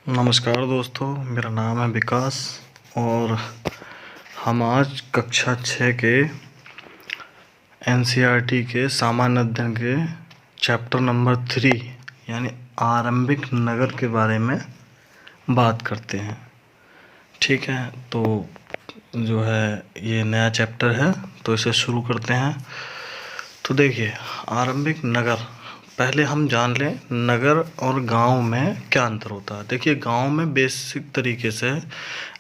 नमस्कार दोस्तों, मेरा नाम है विकास और हम आज कक्षा 6 के एनसीईआरटी के सामान्य अध्ययन के चैप्टर नंबर 3 यानी आरंभिक नगर के बारे में बात करते हैं। ठीक है, तो जो है ये नया चैप्टर है तो इसे शुरू करते हैं। तो देखिए, आरंभिक नगर, पहले हम जान लें नगर और गांव में क्या अंतर होता है। देखिए, गांव में बेसिक तरीके से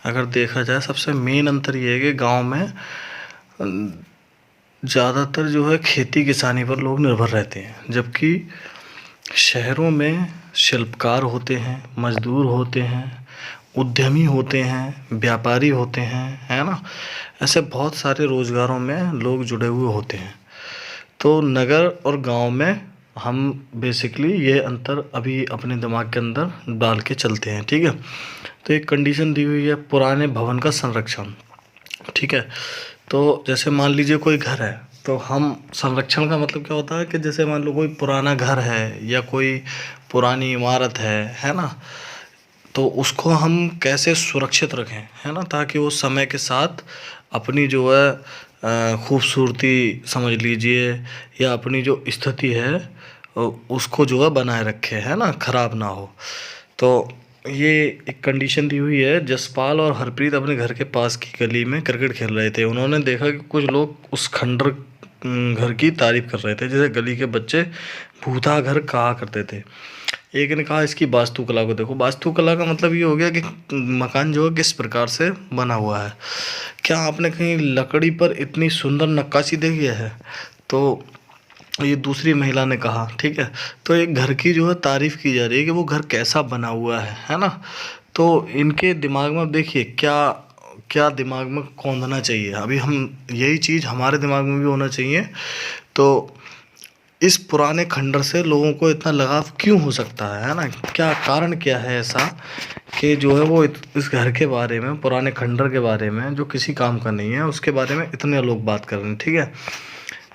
अगर देखा जाए सबसे मेन अंतर ये है कि गांव में ज़्यादातर जो है खेती किसानी पर लोग निर्भर रहते हैं, जबकि शहरों में शिल्पकार होते हैं, मजदूर होते हैं, उद्यमी होते हैं, व्यापारी होते हैं, है ना। ऐसे बहुत सारे रोज़गारों में लोग जुड़े हुए होते हैं। तो नगर और गांव में हम बेसिकली ये अंतर अभी अपने दिमाग के अंदर डाल के चलते हैं। ठीक है, तो एक कंडीशन दी हुई है पुराने भवन का संरक्षण। ठीक है, तो जैसे मान लीजिए कोई घर है, तो हम संरक्षण का मतलब क्या होता है कि जैसे मान लो कोई पुराना घर है या कोई पुरानी इमारत है ना, तो उसको हम कैसे सुरक्षित रखें, है ना, ताकि वो समय के साथ अपनी जो है खूबसूरती समझ लीजिए या अपनी जो स्थिति है उसको जो है बनाए रखे, है ना, ख़राब ना हो। तो ये एक कंडीशन दी हुई है। जसपाल और हरप्रीत अपने घर के पास की गली में क्रिकेट खेल रहे थे। उन्होंने देखा कि कुछ लोग उस खंडर घर की तारीफ कर रहे थे, जैसे गली के बच्चे भूता घर कहा करते थे। एक ने कहा इसकी वास्तुकला को देखो। वास्तुकला का मतलब ये हो गया कि मकान जो है किस प्रकार से बना हुआ है। क्या आपने कहीं लकड़ी पर इतनी सुंदर नक्काशी देखी है? तो ये दूसरी महिला ने कहा। ठीक है, तो एक घर की जो है तारीफ की जा रही है कि वो घर कैसा बना हुआ है ना। तो इनके दिमाग में देखिए क्या क्या दिमाग में कौंधना चाहिए। अभी हम यही चीज़ हमारे दिमाग में भी होना चाहिए। तो इस पुराने खंडर से लोगों को इतना लगाव क्यों हो सकता है ना, क्या कारण क्या है ऐसा कि जो है वो इस घर के बारे में, पुराने खंडर के बारे में जो किसी काम का नहीं है उसके बारे में इतने लोग बात कर रहे हैं। ठीक है,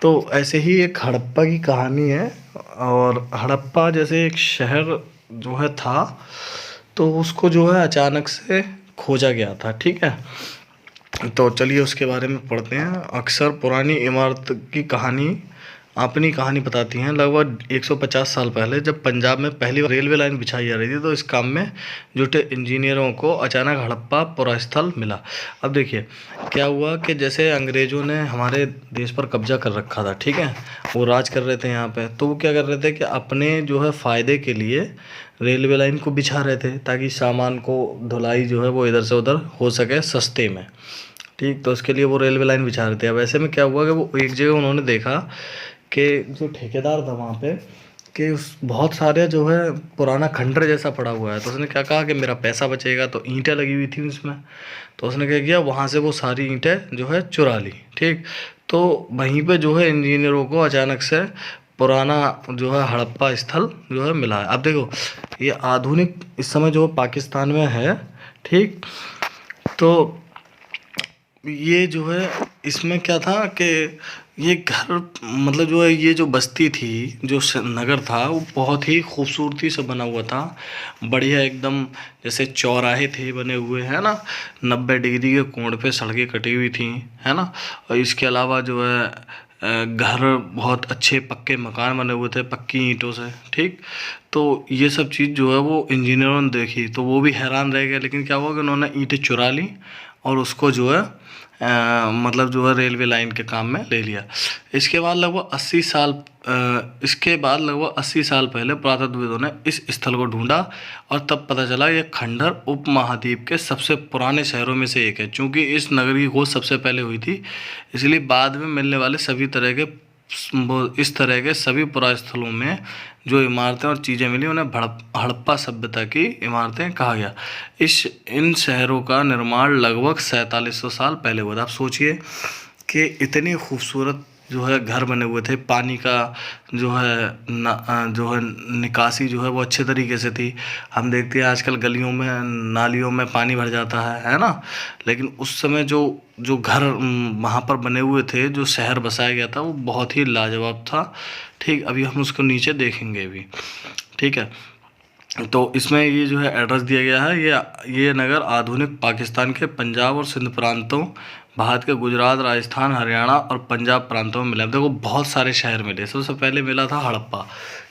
तो ऐसे ही एक हड़प्पा की कहानी है। और हड़प्पा जैसे एक शहर जो है था, तो उसको जो है अचानक से खोजा गया था। ठीक है, तो चलिए उसके बारे में पढ़ते हैं। अक्सर पुरानी इमारत की कहानी अपनी कहानी बताती हैं। लगभग 150 साल पहले जब पंजाब में पहली बार रेलवे लाइन बिछाई जा रही थी, तो इस काम में जुटे इंजीनियरों को अचानक हड़प्पा पुरास्थल मिला। अब देखिए क्या हुआ कि जैसे अंग्रेज़ों ने हमारे देश पर कब्जा कर रखा था, ठीक है, वो राज कर रहे थे यहाँ पे, तो वो क्या कर रहे थे कि अपने जो है फ़ायदे के लिए रेलवे लाइन को बिछा रहे थे ताकि सामान को ढुलाई जो है वो इधर से उधर हो सके सस्ते में। ठीक, तो उसके लिए वो रेलवे लाइन बिछा रहे थे। अब ऐसे में क्या हुआ कि वो एक जगह उन्होंने देखा कि जो ठेकेदार था वहाँ पे कि उस बहुत सारे जो है पुराना खंडर जैसा पड़ा हुआ है। तो उसने क्या कहा कि मेरा पैसा बचेगा, तो ईंटें लगी हुई थी उसमें। तो उसने क्या किया, वहाँ से वो सारी ईंटें जो है चुरा ली। ठीक, तो वहीं पे जो है इंजीनियरों को अचानक से पुराना जो है हड़प्पा स्थल जो है मिला है। अब देखो ये आधुनिक इस समय जो पाकिस्तान में है। ठीक, तो ये जो है इसमें क्या था कि ये घर मतलब जो है ये जो बस्ती थी, जो नगर था, वो बहुत ही खूबसूरती से बना हुआ था, बढ़िया एकदम। जैसे चौराहे थे बने हुए, है ना, 90 डिग्री के कोण पे सड़कें कटी हुई थी, है ना। और इसके अलावा जो है घर बहुत अच्छे पक्के मकान बने हुए थे पक्की ईंटों से। ठीक, तो ये सब चीज़ जो है वो इंजीनियरों ने देखी तो वो भी हैरान रह गए। लेकिन क्या हुआ कि उन्होंने ईंटें चुरा ली और उसको जो है मतलब जो है रेलवे लाइन के काम में ले लिया। इसके बाद लगभग 80 साल पहले पुरातत्वविदों ने इस स्थल को ढूंढा और तब पता चला ये खंडर उपमहाद्वीप के सबसे पुराने शहरों में से एक है। चूँकि इस नगरी की खोज सबसे पहले हुई थी, इसलिए बाद में मिलने वाले सभी तरह के इस तरह के सभी पुरास्थलों में जो इमारतें और चीज़ें मिली उन्हें हड़प्पा सभ्यता की इमारतें कहा गया। इन शहरों का निर्माण लगभग 4700 साल पहले हुआ था। आप सोचिए कि इतनी खूबसूरत जो है घर बने हुए थे, पानी का जो है जो है निकासी जो है वो अच्छे तरीके से थी। हम देखते हैं आजकल गलियों में नालियों में पानी भर जाता है ना। लेकिन उस समय जो जो घर वहाँ पर बने हुए थे, जो शहर बसाया गया था, वो बहुत ही लाजवाब था। ठीक, अभी हम उसको नीचे देखेंगे भी। ठीक है, तो इसमें ये जो है एड्रेस दिया गया है, ये नगर आधुनिक पाकिस्तान के पंजाब और सिंध प्रांतों, भारत के गुजरात, राजस्थान, हरियाणा और पंजाब प्रांतों में मिला। देखो बहुत सारे शहर मिले। सबसे पहले मिला था हड़प्पा,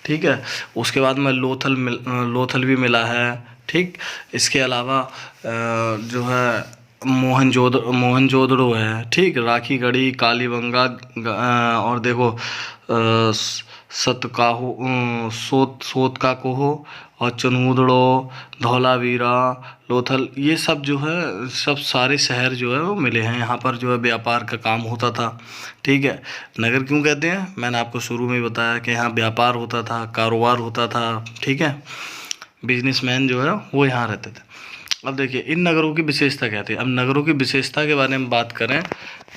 ठीक है। उसके बाद में लोथल भी मिला है, ठीक। इसके अलावा जो है मोहनजोदड़ो है, ठीक। राखी गढ़ी, कालीबंगा, और देखो सतकाहो, सोतकाकोहो और चनूदड़ो, धौलावीरा, लोथल, ये सब जो है सब सारे शहर जो है वो मिले हैं। यहाँ पर जो है व्यापार का काम होता था, ठीक है। नगर क्यों कहते हैं, मैंने आपको शुरू में ही बताया कि यहाँ व्यापार होता था, कारोबार होता था, ठीक है। बिजनेसमैन जो है वो यहाँ रहते थे। अब देखिए इन नगरों की विशेषता क्या थी। अब नगरों की विशेषता के बारे में बात करें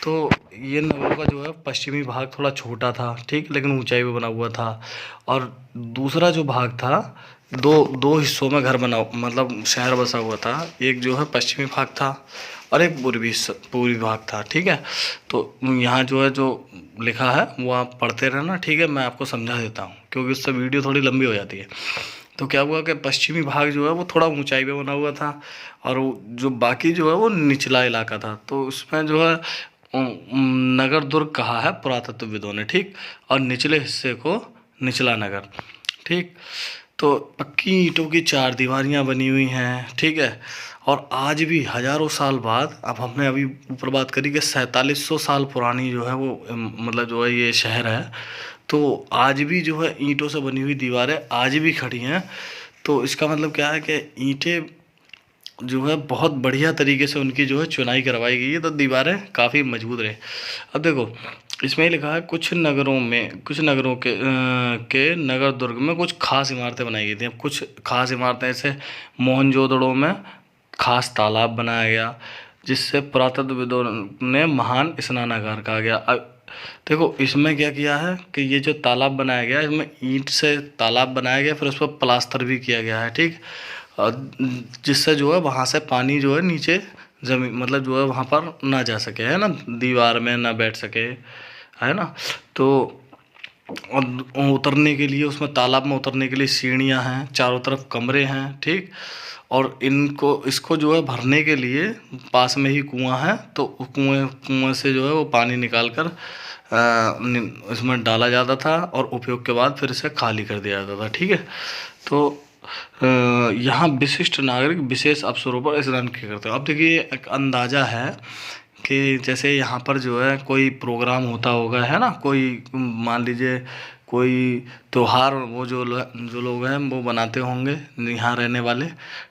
तो ये नगरों का जो है पश्चिमी भाग थोड़ा छोटा था, ठीक, लेकिन ऊंचाई पे बना हुआ था। और दूसरा जो भाग था, दो दो हिस्सों में घर बना, मतलब शहर बसा हुआ था। एक जो है पश्चिमी भाग था और एक पूर्वी भाग था, ठीक है। तो यहाँ जो है जो लिखा है वो आप पढ़ते रहना, ठीक है। मैं आपको समझा देता हूँ क्योंकि उससे वीडियो थोड़ी लंबी हो जाती है। तो क्या हुआ कि पश्चिमी भाग जो है वो थोड़ा ऊंचाई पे बना हुआ था और जो बाकी जो है वो निचला इलाका था। तो उसमें जो है नगर दुर्ग कहा है पुरातत्वविदों ने, ठीक। और निचले हिस्से को निचला नगर, ठीक। तो पक्की ईंटों की चार दीवारियाँ बनी हुई हैं, ठीक है। और आज भी हजारों साल बाद, अब हमने अभी ऊपर बात करी कि 4700 साल पुरानी जो है वो मतलब जो है ये शहर है। तो आज भी जो है ईंटों से बनी हुई दीवारें आज भी खड़ी हैं। तो इसका मतलब क्या है कि ईंटें जो है बहुत बढ़िया तरीके से उनकी जो है चुनाई करवाई गई है, तो दीवारें काफ़ी मजबूत रहे। अब देखो इसमें लिखा है कुछ नगरों के नगर दुर्ग में कुछ खास इमारतें बनाई गई थी। अब कुछ खास इमारतें जैसे मोहनजोदड़ो में खास तालाब बनाया गया जिससे पुरातत्वविदों ने महान स्नानागार कहा गया। अब देखो इसमें क्या किया है कि ये जो तालाब बनाया गया इसमें ईंट से तालाब बनाया गया, फिर उस पर प्लास्टर भी किया गया है, ठीक। और जिससे जो है वहाँ से पानी जो है नीचे जमीन, मतलब जो है वहाँ पर ना जा सके, है ना, दीवार में ना बैठ सके, है ना। तो उतरने के लिए उसमें तालाब में उतरने के लिए सीढ़ियाँ हैं, चारों तरफ कमरे हैं, ठीक। और इसको जो है भरने के लिए पास में ही कुआं है, तो कुएं से जो है वो पानी निकाल कर इसमें डाला जाता था और उपयोग के बाद फिर इसे खाली कर दिया जाता था, ठीक है। तो यहाँ विशिष्ट नागरिक विशेष अवसरों पर स्नान किया करते हैं। अब देखिए एक अंदाज़ा है कि जैसे यहाँ पर जो है कोई प्रोग्राम होता होगा, है ना, कोई मान लीजिए कोई त्योहार, वो जो लोग हैं वो बनाते होंगे यहाँ रहने वाले,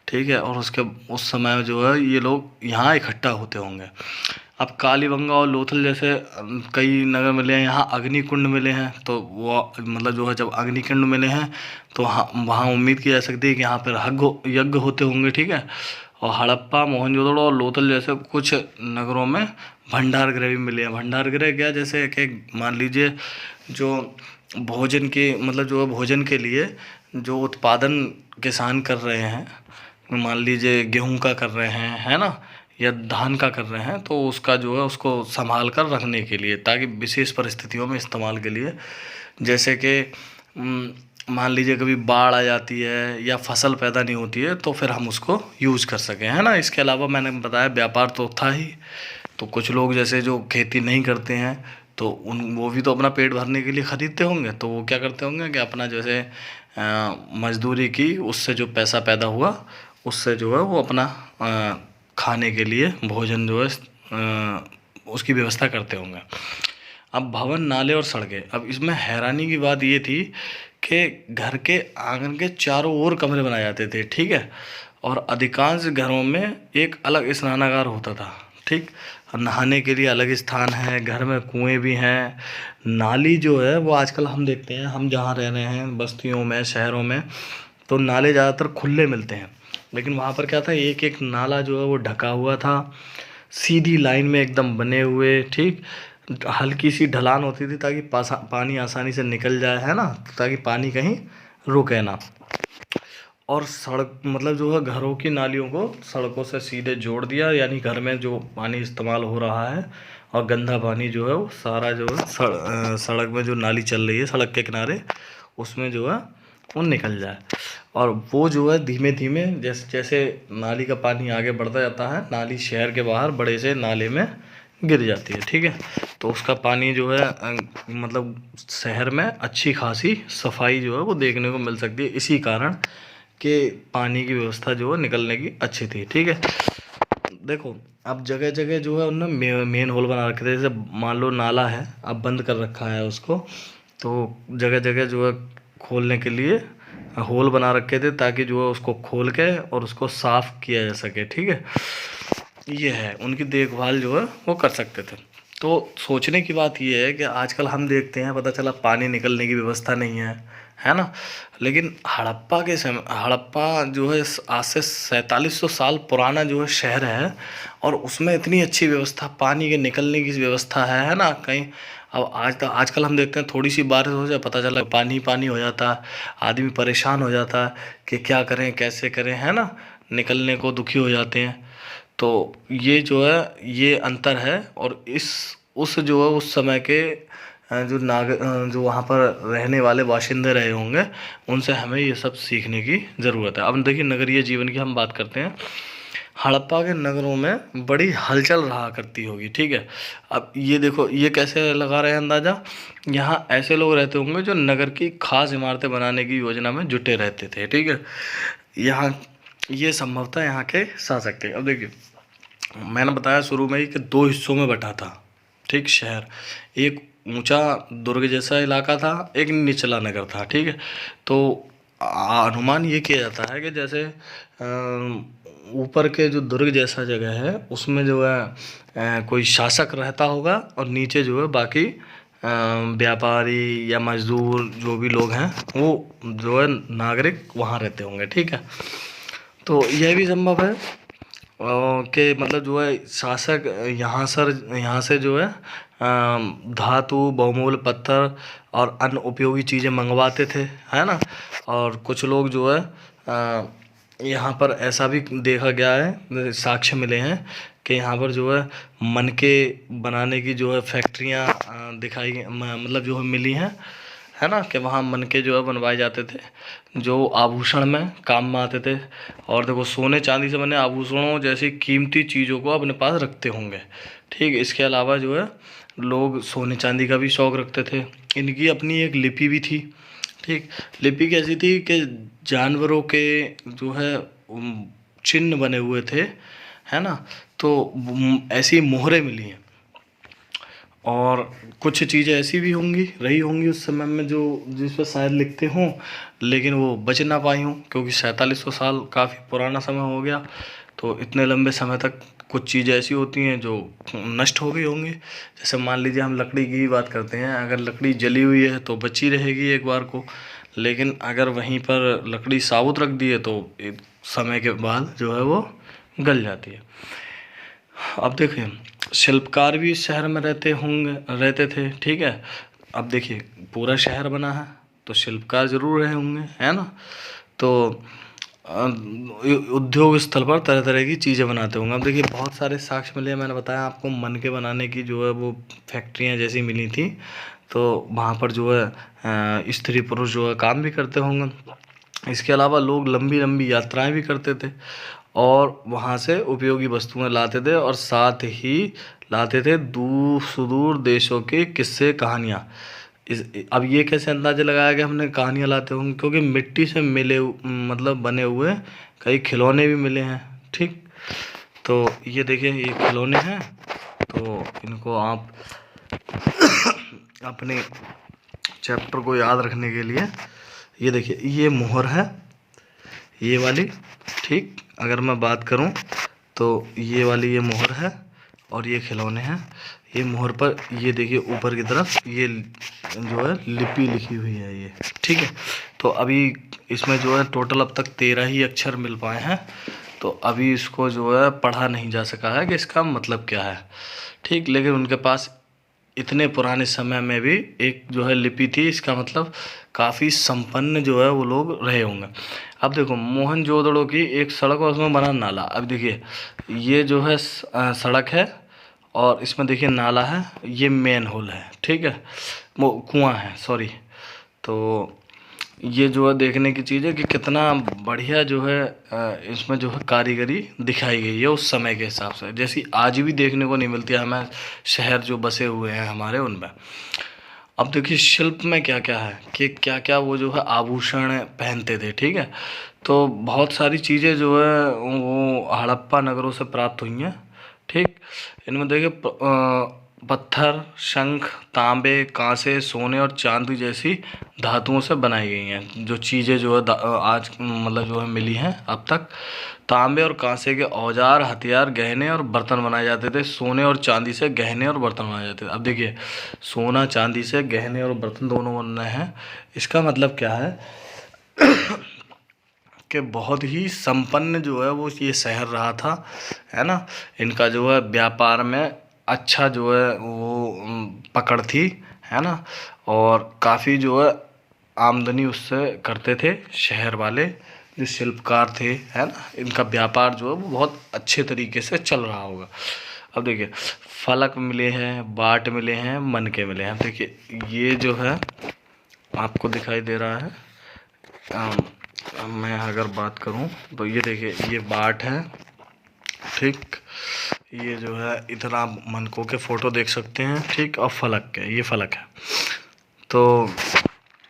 ठीक है। और उस समय जो है ये लोग यहाँ इकट्ठा होते होंगे। अब कालीबंगा और लोथल जैसे कई नगर मिले हैं, यहाँ अग्निकुंड मिले हैं। तो वो मतलब जो है जब अग्निकुंड मिले हैं तो वहाँ उम्मीद की जा सकती है कि यहाँ पर यज्ञ होते होंगे, ठीक है। और हड़प्पा, मोहनजोदड़ो और लोथल जैसे कुछ नगरों में भंडार गृह भी मिले हैं। भंडार गृह क्या, जैसे कि मान लीजिए जो भोजन के मतलब जो भोजन के लिए जो उत्पादन किसान कर रहे हैं, मान लीजिए गेहूं का कर रहे हैं, है ना, या धान का कर रहे हैं, तो उसका जो है उसको संभाल कर रखने के लिए, ताकि विशेष परिस्थितियों में इस्तेमाल के लिए, जैसे कि मान लीजिए कभी बाढ़ आ जाती है या फसल पैदा नहीं होती है तो फिर हम उसको यूज़ कर सकें, है ना। इसके अलावा मैंने बताया व्यापार तो था ही, तो कुछ लोग जैसे जो खेती नहीं करते हैं तो वो भी तो अपना पेट भरने के लिए ख़रीदते होंगे, तो वो क्या करते होंगे कि अपना जैसे मजदूरी की, उससे जो पैसा पैदा हुआ उससे जो है वो अपना खाने के लिए भोजन जो है उसकी व्यवस्था करते होंगे। अब भवन, नाले और सड़कें, अब इसमें हैरानी की बात ये थी कि घर के आंगन के चारों ओर कमरे बनाए जाते थे, ठीक है। और अधिकांश घरों में एक अलग स्नानागार होता था, ठीक। नहाने के लिए अलग स्थान है, घर में कुएं भी हैं। नाली जो है वो आजकल हम देखते हैं, हम जहाँ रह रहे हैं बस्तियों में, शहरों में, तो नाले ज़्यादातर खुले मिलते हैं, लेकिन वहाँ पर क्या था, एक एक नाला जो है वो ढका हुआ था, सीधी लाइन में एकदम बने हुए, ठीक। हल्की सी ढलान होती थी ताकि पानी आसानी से निकल जाए, है ना, ताकि पानी कहीं रुके ना। और सड़क मतलब जो है घरों की नालियों को सड़कों से सीधे जोड़ दिया, यानी घर में जो पानी इस्तेमाल हो रहा है और गंदा पानी जो है वो सारा जो है सड़क में जो नाली चल रही है सड़क के किनारे, उसमें जो है वो निकल जाए। और वो जो है धीमे धीमे जैसे जैसे नाली का पानी आगे बढ़ता जाता है, नाली शहर के बाहर बड़े से नाले में गिर जाती है, ठीक है। तो उसका पानी जो है मतलब शहर में अच्छी खासी सफाई जो है वो देखने को मिल सकती है, इसी कारण कि पानी की व्यवस्था जो है निकलने की अच्छी थी, ठीक है। देखो अब जगह जगह जो है उन्होंने मेन होल बना रखे थे, जैसे मान लो नाला है अब बंद कर रखा है उसको, तो जगह जगह जो है खोलने के लिए होल बना रखे थे, ताकि जो है उसको खोल के और उसको साफ किया जा सके, ठीक है। ये है उनकी देखभाल जो है वो कर सकते थे। तो सोचने की बात ये है कि आजकल हम देखते हैं, पता चला पानी निकलने की व्यवस्था नहीं है ना। लेकिन हड़प्पा के समय, हड़प्पा जो है आज से 4700 साल पुराना जो है शहर है, और उसमें इतनी अच्छी व्यवस्था, पानी के निकलने की व्यवस्था है ना कहीं। अब आजकल हम देखते हैं थोड़ी सी बारिश हो जाए, पता चला पानी पानी हो जाता है, आदमी परेशान हो जाता है कि क्या करें कैसे करें, है ना, निकलने को दुखी हो जाते हैं। तो ये जो है ये अंतर है, और इस उस जो है उस समय के जो वहाँ पर रहने वाले बाशिंदे रहे होंगे, उनसे हमें ये सब सीखने की ज़रूरत है। अब देखिए नगरीय जीवन की हम बात करते हैं। हड़प्पा के नगरों में बड़ी हलचल रहा करती होगी, ठीक है। अब ये देखो ये कैसे लगा रहे हैं अंदाज़ा, यहाँ ऐसे लोग रहते होंगे जो नगर की खास इमारतें बनाने की योजना में जुटे रहते थे, ठीक है। यहाँ ये संभवतः यहाँ के शासक थे। अब देखिए मैंने बताया शुरू में ही कि दो हिस्सों में बटा था, ठीक, शहर। एक ऊंचा दुर्ग जैसा इलाका था, एक निचला नगर था, ठीक है। तो अनुमान ये किया जाता है कि जैसे ऊपर के जो दुर्ग जैसा जगह है उसमें जो है कोई शासक रहता होगा, और नीचे जो है बाकी व्यापारी या मजदूर जो भी लोग हैं वो जो है नागरिक वहाँ रहते होंगे, ठीक है। तो यह भी संभव है कि मतलब जो है शासक यहाँ से जो है धातु, बहुमूल्य पत्थर और अन्य उपयोगी चीज़ें मंगवाते थे, है ना। और कुछ लोग जो है यहाँ पर ऐसा भी देखा गया है, साक्ष्य मिले हैं कि यहाँ पर जो है मनके बनाने की जो है फैक्ट्रियाँ मतलब जो है मिली हैं, है ना, कि वहाँ मनके जो है बनवाए जाते थे, जो आभूषण में काम में आते थे। और देखो सोने चांदी से बने आभूषणों जैसी कीमती चीज़ों को अपने पास रखते होंगे, ठीक। इसके अलावा जो है लोग सोने चांदी का भी शौक़ रखते थे। इनकी अपनी एक लिपि भी थी, ठीक। लिपि कैसी थी कि जानवरों के जो है चिन्ह बने हुए थे, है ना। तो ऐसी मोहरें मिली हैं, और कुछ चीज़ें ऐसी भी होंगी रही होंगी उस समय में जो जिस पर शायद लिखते हों, लेकिन वो बच ना पाई हों, क्योंकि 4700 साल काफ़ी पुराना समय हो गया। तो इतने लंबे समय तक कुछ चीज़ें ऐसी होती हैं जो नष्ट हो गई होंगी। जैसे मान लीजिए हम लकड़ी की ही बात करते हैं, अगर लकड़ी जली हुई है तो बची रहेगी एक बार को, लेकिन अगर वहीं पर लकड़ी साबुत रख दी है तो एक समय के बाद जो है वो गल जाती है। अब देखिए शिल्पकार भी शहर में रहते थे, ठीक है। अब देखिए पूरा शहर बना है तो शिल्पकार जरूर रहे होंगे, है ना। तो उद्योग स्थल पर तरह तरह की चीज़ें बनाते होंगे। अब देखिए बहुत सारे साक्ष्य मिले हैं, मैंने बताया आपको मनके बनाने की जो है वो फैक्ट्रियाँ जैसी मिली थी। तो वहाँ पर जो है स्त्री पुरुष जो है काम भी करते होंगे। इसके अलावा लोग लंबी लंबी यात्राएं भी करते थे, और वहाँ से उपयोगी वस्तुएं लाते थे, और साथ ही लाते थे दूर सुदूर देशों के किस्से कहानियाँ। अब ये कैसे अंदाजा लगाया कि हमने कहानियाँ लाते होंगे, क्योंकि मिट्टी से मतलब बने हुए कई खिलौने भी मिले हैं, ठीक। तो ये देखिए ये खिलौने हैं, तो इनको आप अपने चैप्टर को याद रखने के लिए, ये देखिए ये मोहर है, ये वाली, ठीक। अगर मैं बात करूं तो ये वाली ये मोहर है, और ये खिलौने हैं। ये मोहर पर ये देखिए ऊपर की तरफ ये जो है लिपि लिखी हुई है ये, ठीक है। तो अभी इसमें जो है टोटल अब तक 13 ही अक्षर मिल पाए हैं, तो अभी इसको जो है पढ़ा नहीं जा सका है कि इसका मतलब क्या है, ठीक। लेकिन उनके पास इतने पुराने समय में भी एक जो है लिपि थी, इसका मतलब काफ़ी संपन्न जो है वो लोग रहे होंगे। अब देखो मोहनजोदड़ो की एक सड़क और उसमें बना नाला। अब देखिए ये जो है सड़क है, और इसमें देखिए नाला है, ये मेन होल है, ठीक है, वो कुआं है, सॉरी। तो ये जो है देखने की चीज़ है कि कितना बढ़िया जो है इसमें जो है कारीगरी दिखाई गई है उस समय के हिसाब से, जैसी आज भी देखने को नहीं मिलती है हमें शहर जो बसे हुए हैं हमारे उनमें। अब देखिए शिल्प में क्या क्या है कि क्या क्या वो जो है आभूषण पहनते थे, ठीक है। तो बहुत सारी चीज़ें जो है वो हड़प्पा नगरों से प्राप्त हुई हैं, ठीक। इनमें देखिए पत्थर, शंख, तांबे, कांसे, सोने और चांदी जैसी धातुओं से बनाई गई हैं जो चीज़ें जो है आज मतलब जो है मिली हैं अब तक। तांबे और कांसे के औजार, हथियार, गहने और बर्तन बनाए जाते थे। सोने और चांदी से गहने और बर्तन बनाए जाते थे। अब देखिए सोना चांदी से गहने और बर्तन दोनों बन रहे हैं, इसका मतलब क्या है कि बहुत ही संपन्न जो है वो ये शहर रहा था, है ना। इनका जो है व्यापार में अच्छा जो है वो पकड़ थी, है ना। और काफ़ी जो है आमदनी उससे करते थे शहर वाले जो शिल्पकार थे, है ना। इनका व्यापार जो है वो बहुत अच्छे तरीके से चल रहा होगा। अब देखिए फलक मिले हैं, बाट मिले हैं, मनके मिले हैं। अब देखिए ये जो है आपको दिखाई दे रहा है। मैं अगर बात करूं तो ये देखिए ये बाट है, ठीक। ये जो है इधर आप मनकों के फ़ोटो देख सकते हैं, ठीक। और फलक के, ये फलक है। तो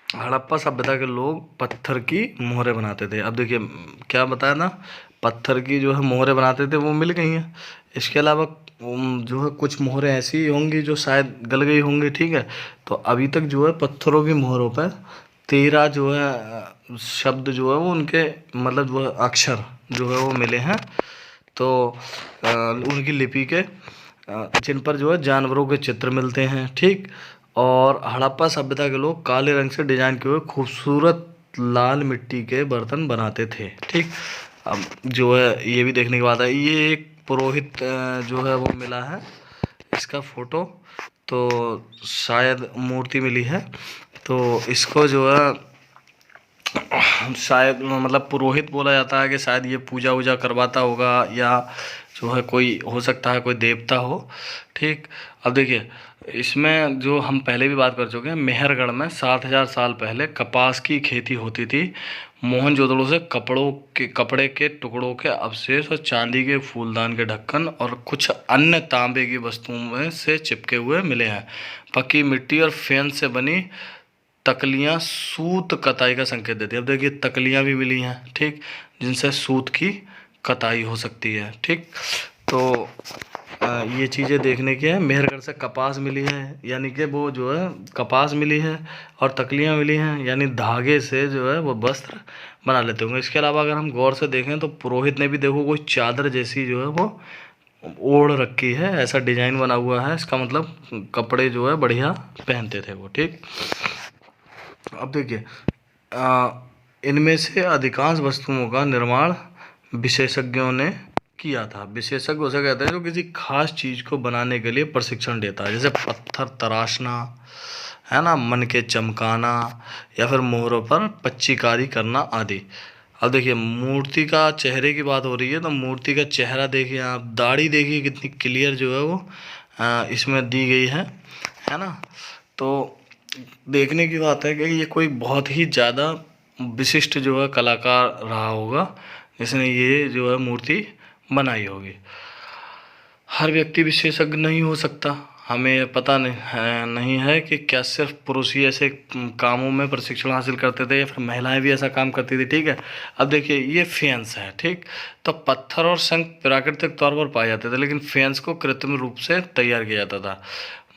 हड़प्पा सभ्यता के लोग पत्थर की मोहरें बनाते थे। अब देखिए क्या बताया ना, पत्थर की जो है मोहरें बनाते थे वो मिल गई हैं। इसके अलावा जो है कुछ मोहरें ऐसी होंगी जो शायद गल गई होंगी, ठीक है। तो अभी तक जो है पत्थरों की मोहरों पर 13 जो है शब्द जो है वो उनके मतलब जो है अक्षर जो है वो मिले हैं। तो उनकी लिपि के जिन पर जो है जानवरों के चित्र मिलते हैं, ठीक। और हड़प्पा सभ्यता के लोग काले रंग से डिजाइन किए हुए खूबसूरत लाल मिट्टी के बर्तन बनाते थे, ठीक। अब जो है ये भी देखने के बाद है, ये एक पुरोहित जो है वो मिला है, इसका फोटो। तो शायद मूर्ति मिली है, तो इसको जो है शायद मतलब पुरोहित बोला जाता है कि शायद ये पूजा वूजा करवाता होगा, या जो है कोई हो सकता है कोई देवता हो, ठीक। अब देखिए इसमें जो हम पहले भी बात कर चुके हैं, मेहरगढ़ में 7,000 साल पहले कपास की खेती होती थी। मोहनजोदड़ो से कपड़े के टुकड़ों के अवशेष और चांदी के फूलदान के ढक्कन और कुछ अन्य तांबे की वस्तुओं में से चिपके हुए मिले हैं। पक्की मिट्टी और फेन से बनी तकलियाँ सूत कताई का संकेत देती है। अब देखिए तकलियाँ भी मिली हैं, ठीक, जिनसे सूत की कताई हो सकती है, ठीक। तो ये चीज़ें देखने की है। मेहरगढ़ से कपास मिली है, यानी कि वो जो है कपास मिली है, और तकलियाँ मिली हैं, यानी धागे से जो है वो वस्त्र बना लेते होंगे। इसके अलावा अगर हम गौर से देखें तो पुरोहित ने भी देखो कोई चादर जैसी जो है वो ओढ़ रखी है, ऐसा डिजाइन बना हुआ है, इसका मतलब कपड़े जो है बढ़िया पहनते थे वो, ठीक। अब देखिए इनमें से अधिकांश वस्तुओं का निर्माण विशेषज्ञों ने किया था। विशेषज्ञ उसे कहते हैं जो किसी खास चीज़ को बनाने के लिए प्रशिक्षण देता है, जैसे पत्थर तराशना, है ना, मन के चमकाना, या फिर मोहरों पर पच्चीकारी करना आदि। अब देखिए मूर्ति का चेहरे की बात हो रही है, तो मूर्ति का चेहरा देखिए आप, दाढ़ी देखिए कितनी क्लियर जो है वो इसमें दी गई है ना। तो देखने की बात है कि ये कोई बहुत ही ज़्यादा विशिष्ट जो है कलाकार रहा होगा जिसने ये जो है मूर्ति बनाई होगी। हर व्यक्ति विशेषज्ञ नहीं हो सकता। हमें पता नहीं है कि क्या सिर्फ पुरुष ही ऐसे कामों में प्रशिक्षण हासिल करते थे या फिर महिलाएं भी ऐसा काम करती थी, ठीक है। अब देखिए ये फेंस है, ठीक। तो पत्थर और शंख प्राकृतिक तौर पर पाए जाते थे, लेकिन फेंस को कृत्रिम रूप से तैयार किया जाता था।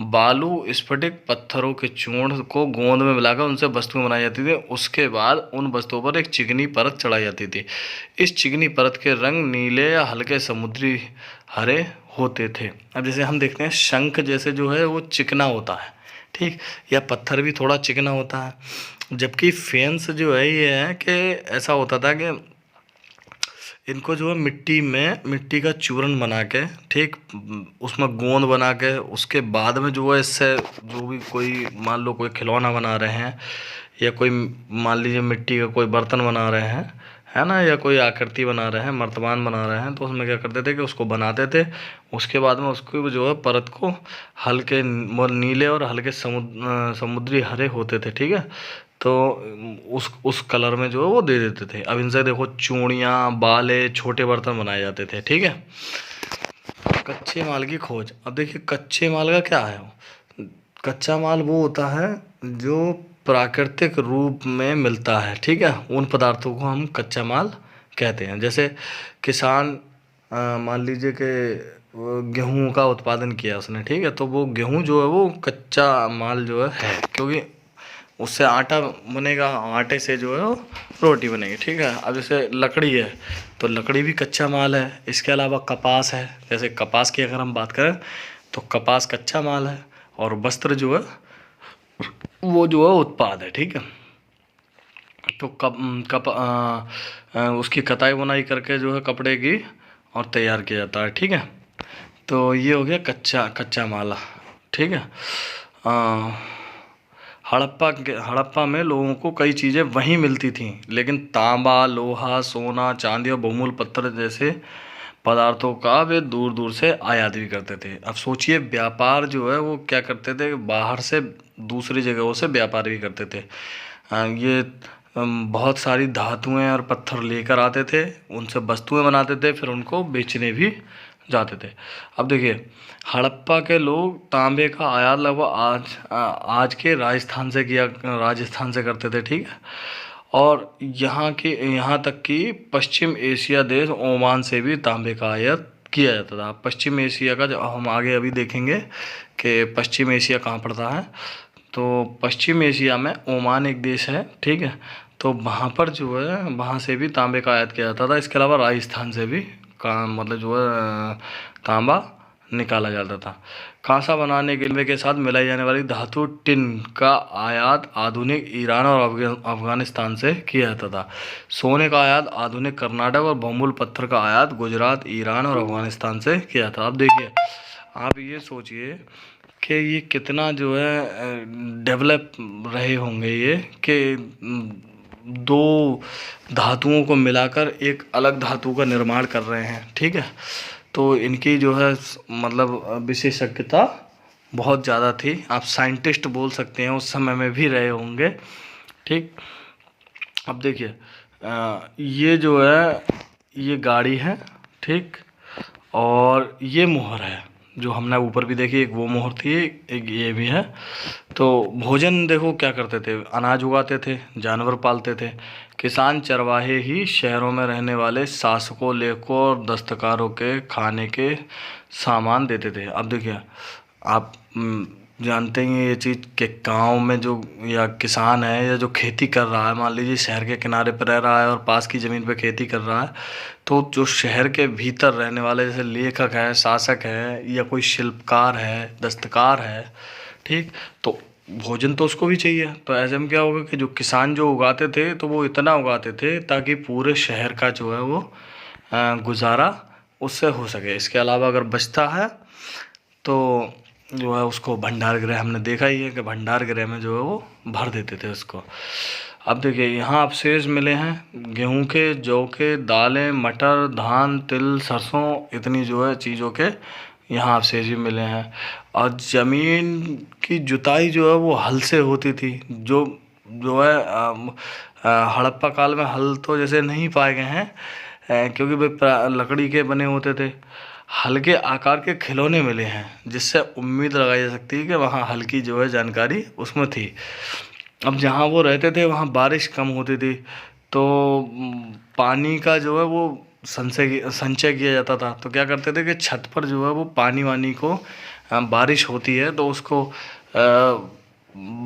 बालू, स्फटिक, पत्थरों के चूर्ण को गोंद में मिलाकर उनसे वस्तुएं बनाई जाती थी। उसके बाद उन वस्तुओं पर एक चिकनी परत चढ़ाई जाती थी। इस चिकनी परत के रंग नीले या हल्के समुद्री हरे होते थे। अब जैसे हम देखते हैं शंख जैसे जो है वो चिकना होता है, ठीक, या पत्थर भी थोड़ा चिकना होता है। जबकि फेंस जो है ये है कि ऐसा होता था कि इनको जो है मिट्टी का चूरन बना के, ठीक, उसमें गोंद बना के उसके बाद में जो है इससे जो भी कोई मान लो कोई खिलौना बना रहे हैं, या कोई मान लीजिए मिट्टी का कोई बर्तन बना रहे हैं, है ना, या कोई आकृति बना रहे हैं, मर्तबान बना रहे हैं, तो उसमें क्या करते थे कि उसको बनाते थे। उसके बाद में उसको जो है परत को हल्के नीले और हल्के समुद्री हरे होते थे, ठीक है। तो उस कलर में जो है वो दे देते थे। अब इनसे देखो चूड़ियाँ, बाले, छोटे बर्तन बनाए जाते थे, ठीक है। कच्चे माल की खोज। अब देखिए कच्चे माल का क्या है, कच्चा माल वो होता है जो प्राकृतिक रूप में मिलता है, ठीक है। उन पदार्थों को हम कच्चा माल कहते हैं। जैसे किसान मान लीजिए कि वो गेहूं का उत्पादन किया उसने, ठीक है, तो वो गेहूं जो है वो कच्चा माल जो है, क्योंकि उससे आटा बनेगा, आटे से जो है वो रोटी बनेगी, ठीक है। अब जैसे लकड़ी है तो लकड़ी भी कच्चा माल है। इसके अलावा कपास है, जैसे कपास की अगर हम बात करें तो कपास कच्चा माल है। और वस्त्र जो है वो जो है उत्पाद है, ठीक है। तो उसकी कताई बुनाई करके जो है कपड़े की और तैयार किया जाता है, ठीक है। तो ये हो गया कच्चा कच्चा माल, ठीक है। हड़प्पा में लोगों को कई चीज़ें वहीं मिलती थीं, लेकिन तांबा, लोहा, सोना, चांदी और बहुमूल्य पत्थर जैसे पदार्थों का वे दूर दूर से आयात भी करते थे। अब सोचिए व्यापार जो है वो क्या करते थे, बाहर से दूसरी जगहों से व्यापार भी करते थे। ये बहुत सारी धातुएं और पत्थर लेकर आते थे, उनसे वस्तुएं बनाते थे, फिर उनको बेचने भी जाते थे। अब देखिए हड़प्पा के लोग तांबे का आयात लगभग आज के राजस्थान से करते थे, ठीक है। और यहाँ तक कि पश्चिम एशिया देश ओमान से भी तांबे का आयात किया जाता था। पश्चिम एशिया का, जब हम आगे अभी देखेंगे कि पश्चिम एशिया कहाँ पड़ता है, तो पश्चिम एशिया में ओमान एक देश है, ठीक है। तो वहाँ पर जो है वहाँ से भी तांबे का आयात किया जाता था। इसके अलावा राजस्थान से भी मतलब जो है तांबा निकाला जाता था। कांसा बनाने के साथ मिलाई जाने वाली धातु टिन का आयात आधुनिक ईरान और अफगानिस्तान से किया जाता था। सोने का आयात आधुनिक कर्नाटक और बहुमूल्य पत्थर का आयात गुजरात, ईरान और अफगानिस्तान से किया था। अब देखिए आप ये सोचिए कि ये कितना जो है डेवलप रहे होंगे ये, कि दो धातुओं को मिलाकर एक अलग धातु का निर्माण कर रहे हैं, ठीक है। तो इनकी जो है मतलब विशेषज्ञता बहुत ज़्यादा थी। आप साइंटिस्ट बोल सकते हैं, उस समय में भी रहे होंगे, ठीक। अब देखिए ये जो है ये गाड़ी है, ठीक, और ये मोहर है जो हमने ऊपर भी देखी, एक वो मोहर थी, एक ये भी है। तो भोजन देखो क्या करते थे, अनाज उगाते थे, जानवर पालते थे। किसान चरवाहे ही शहरों में रहने वाले शासकों, लेखकों और दस्तकारों के खाने के सामान देते थे। अब देखिए आप जानते ही हैं ये चीज़ कि गांव में जो या किसान है या जो खेती कर रहा है, मान लीजिए शहर के किनारे पर रह रहा है और पास की ज़मीन पर खेती कर रहा है, तो जो शहर के भीतर रहने वाले जैसे लेखक है, शासक है, या कोई शिल्पकार है, दस्तकार है, ठीक, तो भोजन तो उसको भी चाहिए। तो ऐसे में क्या होगा कि जो किसान जो उगाते थे तो वो इतना उगाते थे ताकि पूरे शहर का जो है वो गुजारा उससे हो सके। इसके अलावा अगर बचता है तो जो है उसको भंडार गृह, हमने देखा ही है कि भंडार गृह में जो है वो भर देते थे उसको। अब देखिए यहाँ अवशेष मिले हैं गेहूं के, जौ के, दालें, मटर, धान, तिल, सरसों, इतनी जो है चीज़ों के यहाँ अवशेष भी मिले हैं। और ज़मीन की जुताई जो है वो हल से होती थी। जो है हड़प्पा काल में हल तो जैसे नहीं पाए गए हैं, क्योंकि वे लकड़ी के बने होते थे। हल्के आकार के खिलौने मिले हैं, जिससे उम्मीद लगाई जा सकती है कि वहाँ हल की जो है जानकारी उसमें थी। अब जहाँ वो रहते थे वहाँ बारिश कम होती थी, तो पानी का जो है वो संचय किया जाता था। तो क्या करते थे कि छत पर जो है वो पानी वानी को, बारिश होती है तो उसको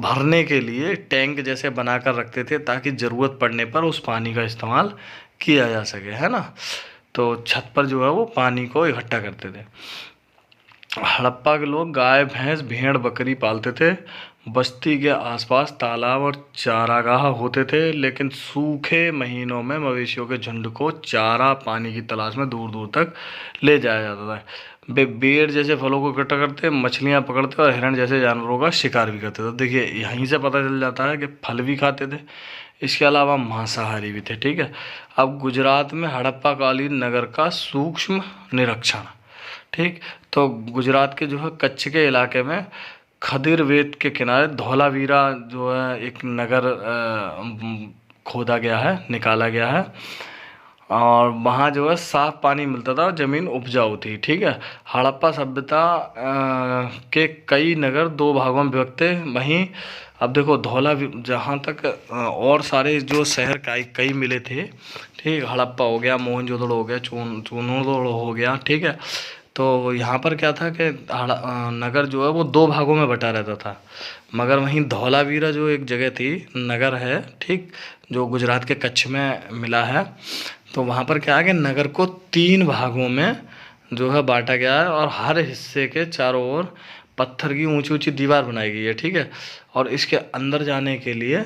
भरने के लिए टैंक जैसे बनाकर रखते थे, ताकि ज़रूरत पड़ने पर उस पानी का इस्तेमाल किया जा सके, है ना। तो छत पर जो है वो पानी को इकट्ठा करते थे। हड़प्पा के लोग गाय, भैंस, भेड़, बकरी पालते थे। बस्ती के आसपास तालाब और चारागाह होते थे, लेकिन सूखे महीनों में मवेशियों के झुंड को चारा पानी की तलाश में दूर दूर तक ले जाया जाता था। वे बेर जैसे फलों को इकट्ठा करते, मछलियाँ पकड़ते और हिरण जैसे जानवरों का शिकार भी करते थे। देखिए यहीं से पता चल जाता है कि फल भी खाते थे, इसके अलावा मांसाहारी भी थे, ठीक है। अब गुजरात में हड़प्पा कालीन नगर का सूक्ष्म निरीक्षण, ठीक। तो गुजरात के जो है कच्छ के इलाके में खदिर वेद के किनारे धौलावीरा जो है एक नगर खोदा गया है, निकाला गया है, और वहाँ जो है साफ पानी मिलता था और ज़मीन उपजाऊ थी। ठीक है। हड़प्पा सभ्यता के कई नगर दो भागों में विभक्त थे। वहीं अब देखो धौला जहाँ तक और सारे जो शहर कई कई मिले थे। ठीक, हड़प्पा हो गया, मोहनजोदड़ो हो गया, चूनोदड़ो हो गया। ठीक है। तो यहाँ पर क्या था कि नगर जो है वो दो भागों में बटा रहता था, मगर वहीं धौलावीरा जो एक जगह थी, नगर है, ठीक, जो गुजरात के कच्छ में मिला है। तो वहाँ पर क्या है कि नगर को तीन भागों में जो है बांटा गया है, और हर हिस्से के चारों ओर पत्थर की ऊंची ऊंची दीवार बनाई गई है। ठीक है। और इसके अंदर जाने के लिए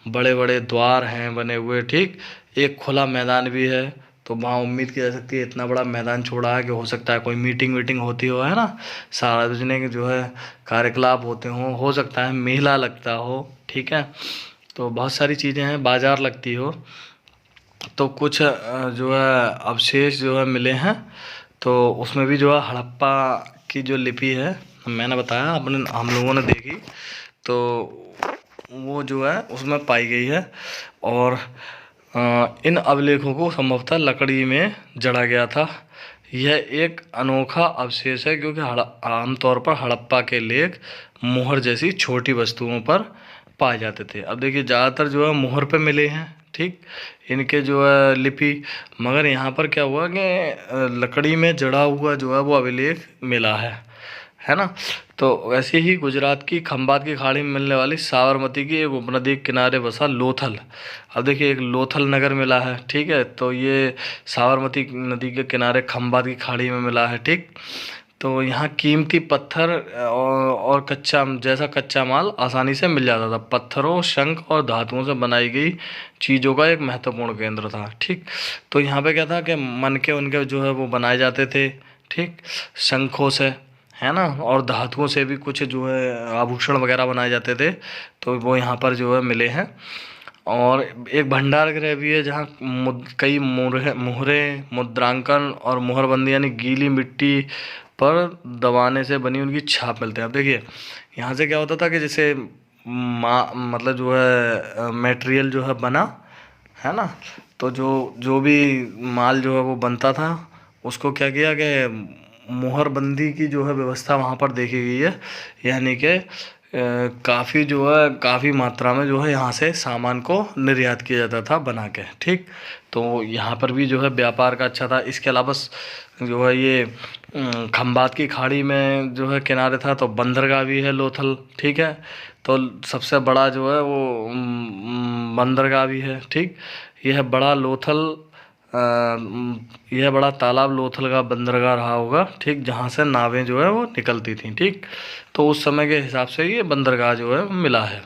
बड़े बड़े द्वार हैं बने हुए। ठीक, एक खुला मैदान भी है। तो वहाँ उम्मीद की जा सकती है, इतना बड़ा मैदान छोड़ा है कि हो सकता है कोई मीटिंग वीटिंग होती हो, है ना, सार्वजनिक जो है कार्यकलाप होते हो सकता है मेला लगता हो। ठीक है। तो बहुत सारी चीज़ें हैं, बाजार लगती हो। तो कुछ जो है अवशेष जो है मिले हैं। तो उसमें भी जो है हड़प्पा की जो लिपि है, मैंने बताया, अपने हम लोगों ने देखी, तो वो जो है उसमें पाई गई है। और इन अभिलेखों को संभवतः लकड़ी में जड़ा गया था। यह एक अनोखा अवशेष है क्योंकि आमतौर पर हड़प्पा के लेख मोहर जैसी छोटी वस्तुओं पर पाए जाते थे। अब देखिए ज़्यादातर जो है मोहर पे मिले हैं, ठीक, इनके जो है लिपि, मगर यहाँ पर क्या हुआ कि लकड़ी में जड़ा हुआ जो है वो अभिलेख मिला है ना। तो वैसे ही गुजरात की खंबात की खाड़ी में मिलने वाली साबरमती की एक उपनदी के किनारे बसा लोथल, अब देखिए एक लोथल नगर मिला है। ठीक है। तो ये साबरमती नदी के किनारे खंबात की खाड़ी में मिला है। ठीक। तो यहाँ कीमती पत्थर और कच्चा माल आसानी से मिल जाता था। पत्थरों, शंख और धातुओं से बनाई गई चीज़ों का एक महत्वपूर्ण केंद्र था। ठीक। तो यहाँ पे क्या था कि मनके उनके जो है वो बनाए जाते थे। ठीक, शंखों से, है ना, और धातुओं से भी कुछ जो है आभूषण वगैरह बनाए जाते थे। तो वो यहाँ पर जो है मिले हैं। और एक भंडार गृह भी है जहाँ कई मुहरे, मुद्रांकन और मुहरबंदी यानी गीली मिट्टी पर दबाने से बनी उनकी छाप मिलते हैं। अब देखिए यहाँ से क्या होता था कि जैसे मतलब जो है मटेरियल जो है बना, है ना, तो जो जो भी माल जो है वो बनता था, उसको क्या किया कि मुहरबंदी की जो है व्यवस्था वहाँ पर देखी गई है। यानी कि काफ़ी जो है काफ़ी मात्रा में जो है यहाँ से सामान को निर्यात किया जाता था बना के। ठीक। तो यहाँ पर भी जो है व्यापार का अच्छा था। इसके अलावा जो है ये खंबात की खाड़ी में जो है किनारे था, तो बंदरगाह भी है लोथल। ठीक है। तो सबसे बड़ा जो है वो बंदरगाह भी है। ठीक। यह बड़ा लोथल यह बड़ा तालाब लोथल का बंदरगाह रहा होगा। ठीक, जहाँ से नावें जो है वो निकलती थी। ठीक। तो उस समय के हिसाब से ये बंदरगाह जो है मिला है।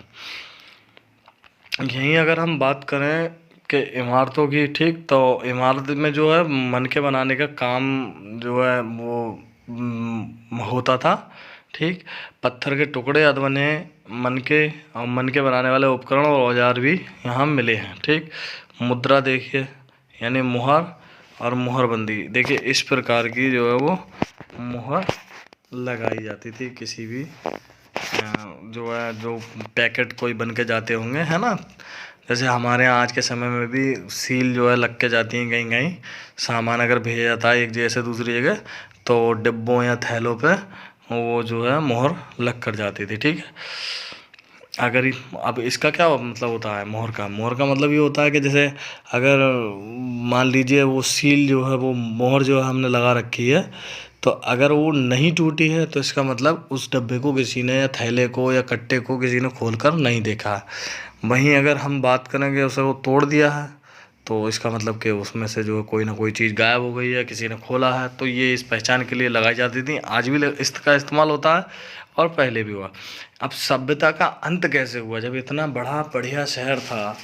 यहीं अगर हम बात करें कि इमारतों की, ठीक, तो इमारत में जो है मनके बनाने का काम जो है वो होता था। ठीक, पत्थर के टुकड़े अधबने मनके और मनके बनाने वाले उपकरण और औजार भी यहाँ मिले हैं। ठीक। मुद्रा देखिए, यानी मुहर और मुहरबंदी देखिए, इस प्रकार की जो है वो मुहर लगाई जाती थी किसी भी जो है जो पैकेट कोई बन के जाते होंगे, है ना। जैसे हमारे यहाँ आज के समय में भी सील जो है लग के जाती हैं कहीं कहीं, सामान अगर भेजा जाता है एक जगह से दूसरी जगह, तो डिब्बों या थैलों पे वो जो है मोहर लग कर जाती थी। ठीक है। अब इसका क्या मतलब होता है मोहर का मतलब ये होता है कि जैसे अगर मान लीजिए वो सील जो है वो मोहर जो है हमने लगा रखी है, तो अगर वो नहीं टूटी है तो इसका मतलब उस डब्बे को किसी ने या थैले को या कट्टे को किसी ने खोल कर नहीं देखा है। वहीं अगर हम बात करेंगे उसे वो तोड़ दिया है, तो इसका मतलब कि उसमें से जो है कोई ना कोई चीज़ गायब हो गई है, किसी ने खोला है। तो ये इस पहचान के लिए लगाई जाती थी। आज भी इसका इस्तेमाल होता है और पहले भी हुआ। अब सभ्यता का अंत कैसे हुआ? जब इतना बड़ा बढ़िया शहर था,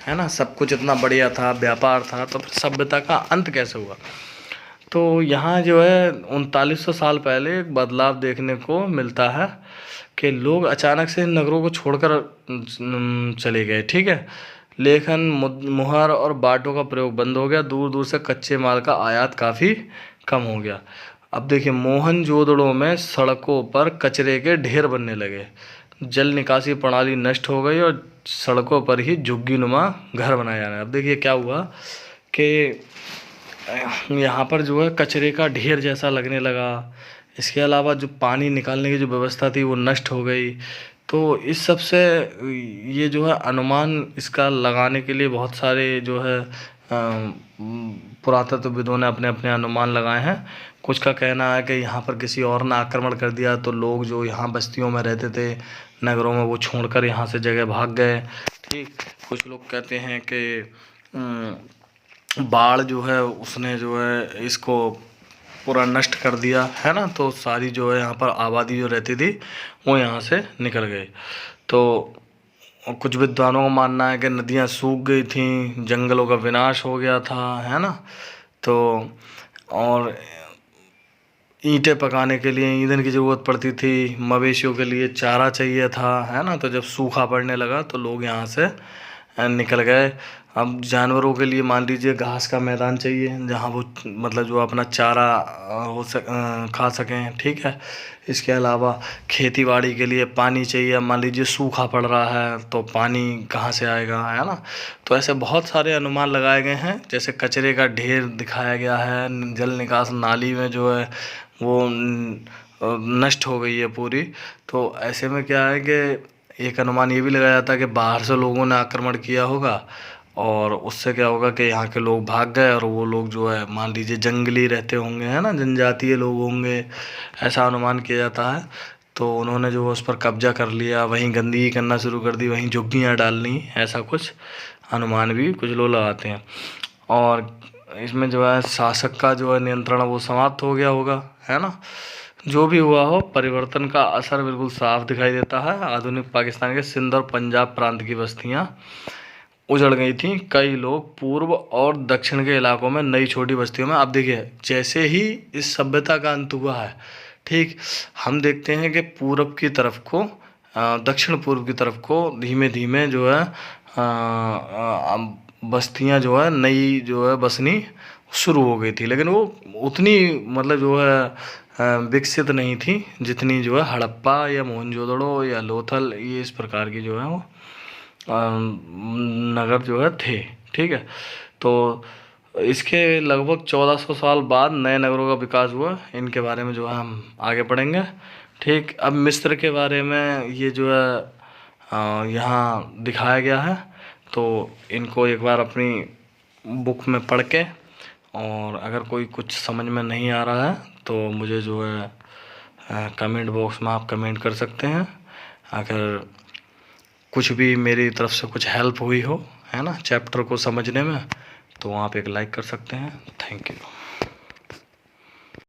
है ना, सब कुछ इतना बढ़िया था, व्यापार था, तो फिर सभ्यता का अंत कैसे हुआ? तो यहाँ जो है 3900 साल पहले एक बदलाव देखने को मिलता है कि लोग अचानक से नगरों को छोड़कर चले गए। ठीक है। लेखन, मुहर और बाटों का प्रयोग बंद हो गया। दूर दूर से कच्चे माल का आयात काफ़ी कम हो गया। अब देखिए मोहनजोदड़ो में सड़कों पर कचरे के ढेर बनने लगे, जल निकासी प्रणाली नष्ट हो गई और सड़कों पर ही झुग्गीनुमा घर बनाए जाने। अब देखिए क्या हुआ कि यहाँ पर जो है कचरे का ढेर जैसा लगने लगा। इसके अलावा जो पानी निकालने की जो व्यवस्था थी वो नष्ट हो गई। तो इस सब से ये जो है अनुमान इसका लगाने के लिए बहुत सारे जो है पुरातत्वविदों ने अपने अपने अनुमान लगाए हैं। कुछ का कहना है कि यहाँ पर किसी और ने आक्रमण कर दिया तो लोग जो यहाँ बस्तियों में रहते थे नगरों में वो छोड़कर यहाँ से जगह भाग गए। ठीक, कुछ लोग कहते हैं कि बाढ़ जो है उसने जो है इसको पूरा नष्ट कर दिया है ना, तो सारी जो है यहाँ पर आबादी जो रहती थी वो यहाँ से निकल गई। तो कुछ विद्वानों का मानना है कि नदियाँ सूख गई थीं, जंगलों का विनाश हो गया था, है ना। तो और ईंटें पकाने के लिए ईंधन की ज़रूरत पड़ती थी, मवेशियों के लिए चारा चाहिए था, है ना। तो जब सूखा पड़ने लगा तो लोग यहाँ से निकल गए। अब जानवरों के लिए मान लीजिए घास का मैदान चाहिए जहाँ वो मतलब जो अपना चारा खा सकें, ठीक है। इसके अलावा खेती बाड़ी के लिए पानी चाहिए। मान लीजिए सूखा पड़ रहा है तो पानी कहाँ से आएगा, है ना। तो ऐसे बहुत सारे अनुमान लगाए गए हैं। जैसे कचरे का ढेर दिखाया गया है, जल निकास नाली में जो है वो नष्ट हो गई है पूरी। तो ऐसे में क्या है कि एक अनुमान ये भी लगाया जाता है कि बाहर से लोगों ने आक्रमण किया होगा और उससे क्या होगा कि यहाँ के लोग भाग गए और वो लोग जो है मान लीजिए जंगली रहते होंगे, है ना, जनजातीय लोग होंगे, ऐसा अनुमान किया जाता है। तो उन्होंने जो उस पर कब्जा कर लिया, वहीं गंदगी करना शुरू कर दी, वहीं झुग्गियाँ डालनी, ऐसा कुछ अनुमान भी कुछ लोग लगाते हैं। और इसमें जो है शासक का जो है नियंत्रण वो समाप्त हो गया होगा, है ना। जो भी हुआ हो परिवर्तन का असर बिल्कुल साफ दिखाई देता है। आधुनिक पाकिस्तान के सिंध और पंजाब प्रांत की बस्तियाँ उजड़ गई थी। कई लोग पूर्व और दक्षिण के इलाकों में नई छोटी बस्तियों में। अब देखिए जैसे ही इस सभ्यता का अंत हुआ है, ठीक, हम देखते हैं कि पूरब की तरफ को दक्षिण पूर्व की तरफ को धीमे धीमे जो है बस्तियां जो है नई जो है बसनी शुरू हो गई थी, लेकिन वो उतनी मतलब जो है विकसित नहीं थी जितनी जो है हड़प्पा या मोहनजोदड़ो या लोथल ये इस प्रकार की जो है वो नगर जो है थे, ठीक है। तो इसके लगभग 1400 साल बाद नए नगरों का विकास हुआ। इनके बारे में जो है हम आगे पढ़ेंगे, ठीक। अब मिस्र के बारे में ये जो है यहाँ दिखाया गया है, तो इनको एक बार अपनी बुक में पढ़ के, और अगर कोई कुछ समझ में नहीं आ रहा है तो मुझे जो है कमेंट बॉक्स में आप कमेंट कर सकते हैं। अगर कुछ भी मेरी तरफ से कुछ हेल्प हुई हो, है ना, चैप्टर को समझने में, तो आप एक लाइक कर सकते हैं। Thank you.